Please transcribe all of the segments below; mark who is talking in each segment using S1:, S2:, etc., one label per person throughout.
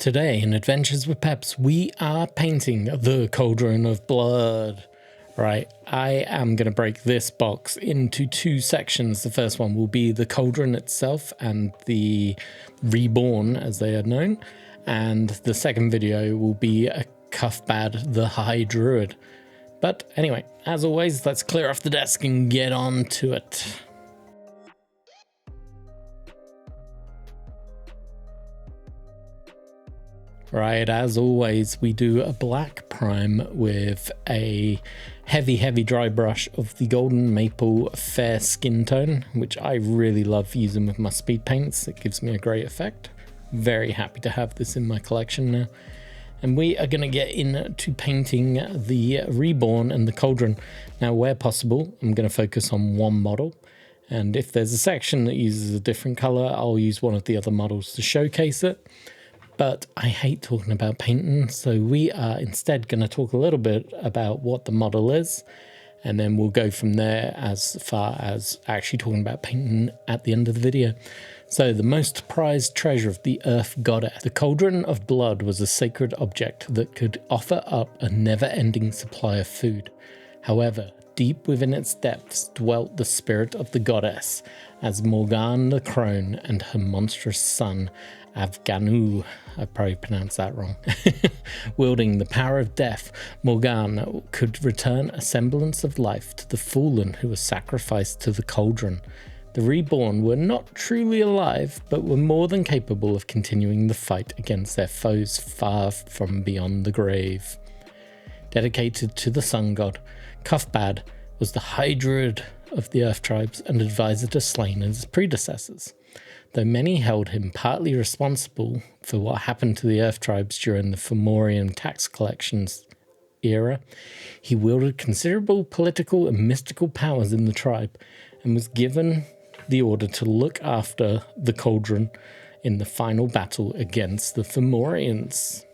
S1: Today in Adventures with Peps, we are painting the Cauldron of Blood. Right, I am going to break this box into two sections. The first one will be the Cauldron itself and the Reborn, as they are known. And the second video will be a Cathbad the Druid. But anyway, as always, let's clear off the desk and get on to it. Right, as always, we do a black prime with a heavy dry brush of the golden maple fair skin tone, which I really love using with my speed paints. It gives me a great effect. Very happy to have this in my collection now. And we are going to get into painting the Reborn and the Cauldron. Now, where possible, I'm going to focus on one model. And if there's a section that uses a different color, I'll use one of the other models to showcase it. But I hate talking about painting, so we are instead going to talk a little bit about what the model is, and then we'll go from there as far as actually talking about painting at the end of the video. So the most prized treasure of the Earth Goddess, the Cauldron of Blood, was a sacred object that could offer up a never-ending supply of food. However, deep within its depths dwelt the spirit of the goddess, as Morgan the crone and her monstrous son, Avganu, I probably pronounced that wrong, wielding the power of death, Morgan could return a semblance of life to the fallen who were sacrificed to the cauldron. The Reborn were not truly alive, but were more than capable of continuing the fight against their foes far from beyond the grave. Dedicated to the sun god, Cathbad was the high druid of the earth tribes and advisor to Slaine and his predecessors. Though many held him partly responsible for what happened to the earth tribes during the Fomorian tax collections era, he wielded considerable political and mystical powers in the tribe and was given the order to look after the cauldron in the final battle against the Fomorians.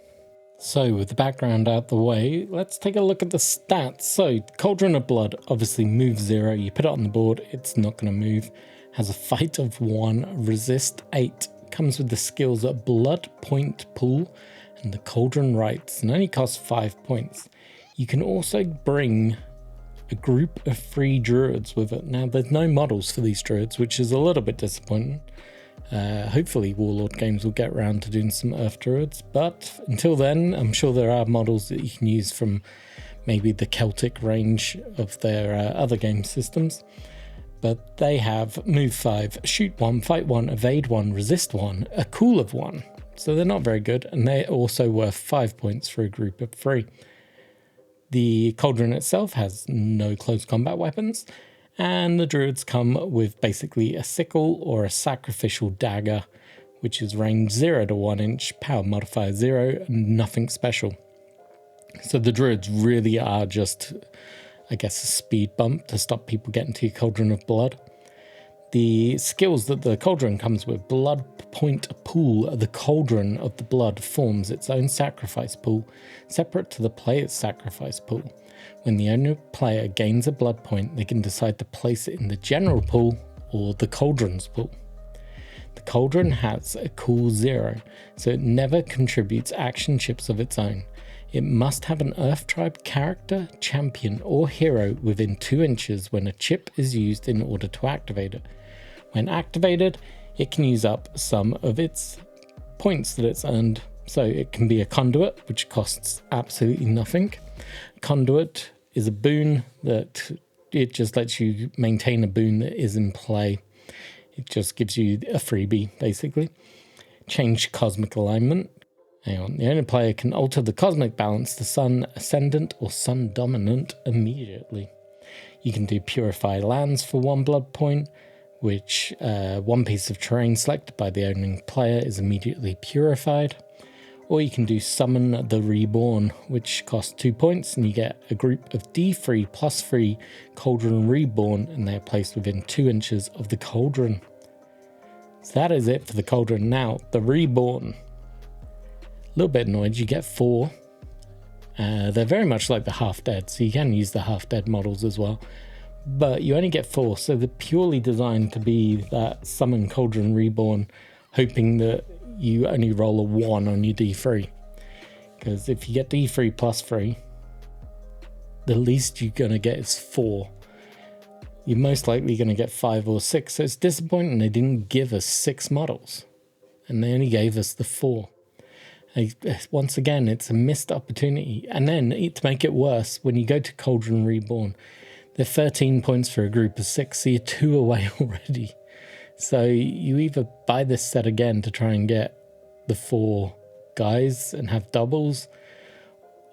S1: So with the background out the way, let's take a look at the stats. So Cauldron of Blood obviously moves 0. You put it on the board, it's not going to move. Has a fight of 1, resist 8, comes with the skills at Blood Point Pool and the Cauldron Rites, and only costs 5 points. You can also bring a group of 3 druids with it. Now, there's no models for these druids, which is a little bit disappointing. Hopefully Warlord Games will get around to doing some Earth Druids, but until then, I'm sure there are models that you can use from maybe the Celtic range of their other game systems. But they have move 5, shoot 1, fight 1, evade 1, resist 1, a cool of 1. So they're not very good, and they're also worth 5 points for a group of 3. The Cauldron itself has no close combat weapons, and the druids come with basically a sickle or a sacrificial dagger, which is range 0 to 1 inch, power modifier 0, and nothing special. So the druids really are just, I guess, a speed bump to stop people getting to your Cauldron of Blood. The skills that the Cauldron comes with: Blood Point Pool. The Cauldron of the Blood forms its own sacrifice pool, separate to the player's sacrifice pool. When the owner player gains a blood point, they can decide to place it in the general pool or the Cauldron's pool. The Cauldron has a cool 0, so it never contributes action chips of its own. It must have an Earth Tribe character, champion, or hero within 2 inches when a chip is used in order to activate it. When activated, it can use up some of its points that it's earned. So it can be a conduit, which costs absolutely nothing. Conduit is a boon that it just lets you maintain a boon that is in play. It just gives you a freebie, basically. Change cosmic alignment. Hang on. The owner player can alter the cosmic balance to Sun Ascendant or Sun Dominant immediately. You can do Purify Lands for 1 blood point, which 1 piece of terrain selected by the owning player is immediately purified. Or you can do Summon the Reborn, which costs 2 points, and you get a group of D3 plus 3 Cauldron Reborn, and they are placed within 2 inches of the Cauldron. So that is it for the Cauldron. Now, the Reborn. A little bit annoyed, you get 4. They're very much like the half-dead, so you can use the half-dead models as well. But you only get 4, so they're purely designed to be that Summon Cauldron Reborn, hoping that you only roll a 1 on your D3. Because if you get D3 plus 3, the least you're going to get is 4. You're most likely going to get 5 or 6. So it's disappointing they didn't give us 6 models. And they only gave us the 4. Once again, it's a missed opportunity. And then, to make it worse, when you go to Cauldron Reborn, they're 13 points for a group of 6, so you're 2 away already. So you either buy this set again to try and get the 4 guys and have doubles,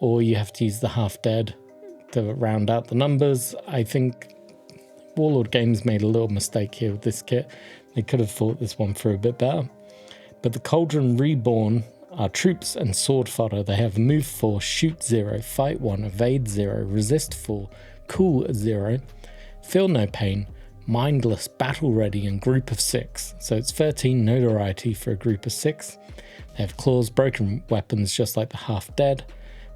S1: or you have to use the half dead to round out the numbers. I think Warlord Games made a little mistake here with this kit. They could have thought this one through a bit better. But the Cauldron Reborn are troops and sword fodder. They have move 4, shoot 0, fight 1, evade 0, resist 4, cool 0, feel no pain, mindless, battle ready, and group of 6. So it's 13 notoriety for a group of 6. They have claws, broken weapons just like the half dead,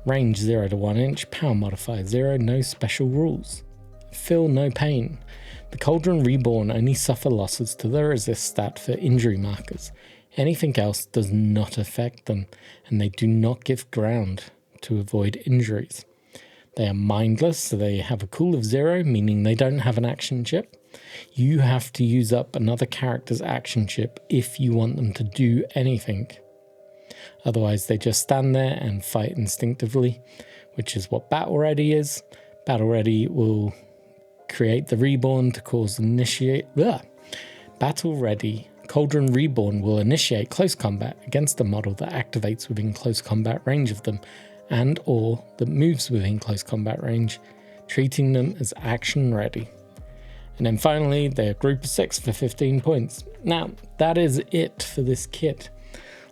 S1: range 0 to 1 inch, power modifier 0, no special rules. Feel no pain. The Cauldron Reborn only suffer losses to the resist stat for injury markers. Anything else does not affect them, and they do not give ground to avoid injuries. They are mindless, so they have a cool of 0, meaning they don't have an action chip. You have to use up another character's action chip if you want them to do anything. Otherwise, they just stand there and fight instinctively, which is what Battle Ready is. Battle Ready will create the Reborn to cause Battle Ready. Cauldron Reborn will initiate close combat against a model that activates within close combat range of them, and or that moves within close combat range, treating them as action ready. And then finally, they're a group of 6 for 15 points. Now, that is it for this kit.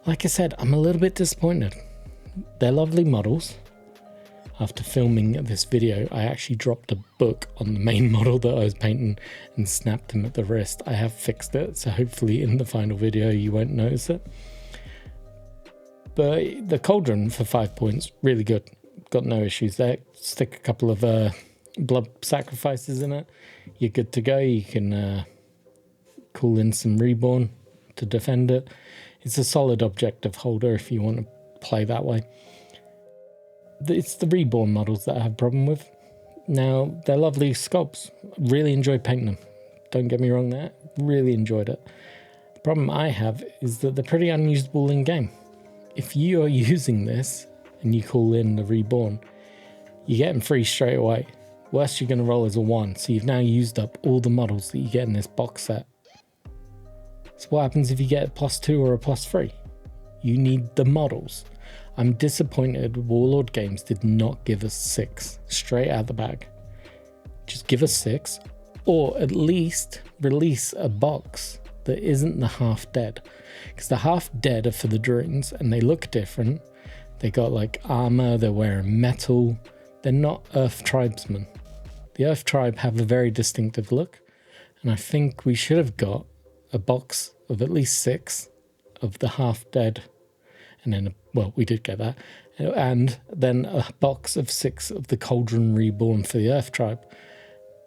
S1: Like I said, I'm a little bit disappointed. They're lovely models. After filming this video, I actually dropped a book on the main model that I was painting and snapped him at the wrist. I have fixed it, so hopefully in the final video you won't notice it. But the Cauldron for 5 points, really good. Got no issues there. Stick a couple of blood sacrifices in it. You're good to go. You can call in some Reborn to defend it. It's a solid objective holder if you want to play that way. It's the Reborn models that I have a problem with. Now, they're lovely sculpts. Really enjoyed painting them. Don't get me wrong there. Really enjoyed it. The problem I have is that they're pretty unusable in game. If you are using this and you call in the Reborn, you get them free straight away. Worst you're going to roll is a 1, so you've now used up all the models that you get in this box set. So what happens if you get a +2 or a +3? You need the models. I'm disappointed Warlord Games did not give us 6 straight out the bag. Just give us 6, or at least release a box that isn't the half dead. Because the half dead are for the drones and they look different. They got like armor, they're wearing metal. They're not Earth tribesmen. The Earth tribe have a very distinctive look, and I think we should have got a box of at least 6 of the half dead. And then, well, we did get that. And then a box of 6 of the Cauldron Reborn for the Earth tribe.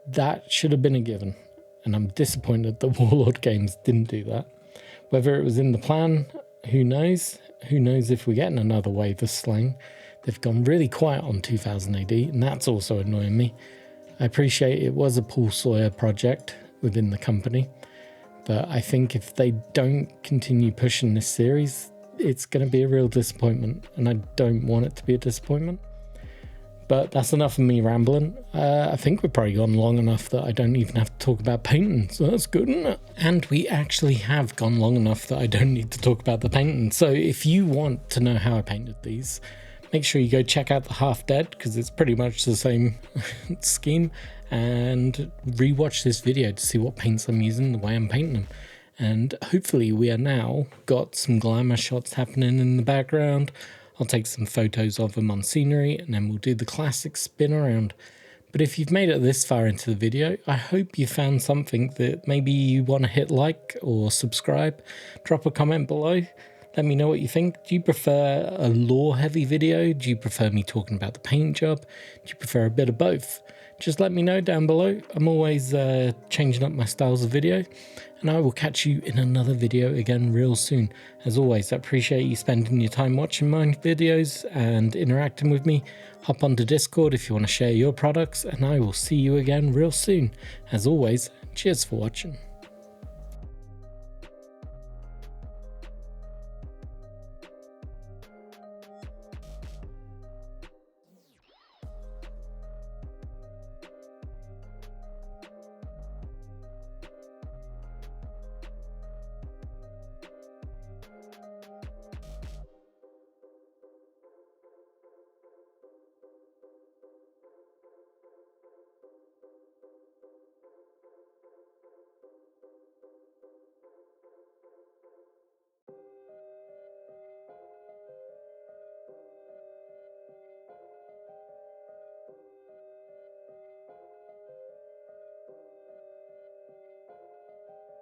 S1: That should have been a given. And I'm disappointed that Warlord Games didn't do that. Whether it was in the plan, who knows? Who knows if we're getting another wave of Slaine. They've gone really quiet on 2000 AD, and that's also annoying me. I appreciate it was a Paul Sawyer project within the company. But I think if they don't continue pushing this series, it's going to be a real disappointment, and I don't want it to be a disappointment. But that's enough of me rambling. I think we've probably gone long enough that I don't even have to talk about painting, so that's good, isn't it? And we actually have gone long enough that I don't need to talk about the painting. So if you want to know how I painted these, make sure you go check out the Half Dead, because it's pretty much the same scheme, and rewatch this video to see what paints I'm using, the way I'm painting them. And hopefully we are now got some glamour shots happening in the background. I'll take some photos of them on scenery, and then we'll do the classic spin around. But if you've made it this far into the video, I hope you found something that maybe you want to hit like or subscribe. Drop a comment below. Let me know what you think. Do you prefer a lore heavy video? Do you prefer me talking about the paint job? Do you prefer a bit of both? just let me know down below. I'm always changing up my styles of video, and I will catch you in another video again real soon. As always, I appreciate you spending your time watching my videos and interacting with me. Hop onto Discord if you want to share your products, and I will see you again real soon. As always, cheers for watching.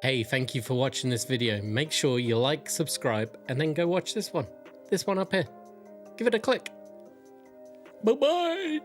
S1: Hey, thank you for watching this video. Make sure you like, subscribe, and then go watch this one. This one up here. Give it a click. Bye-bye.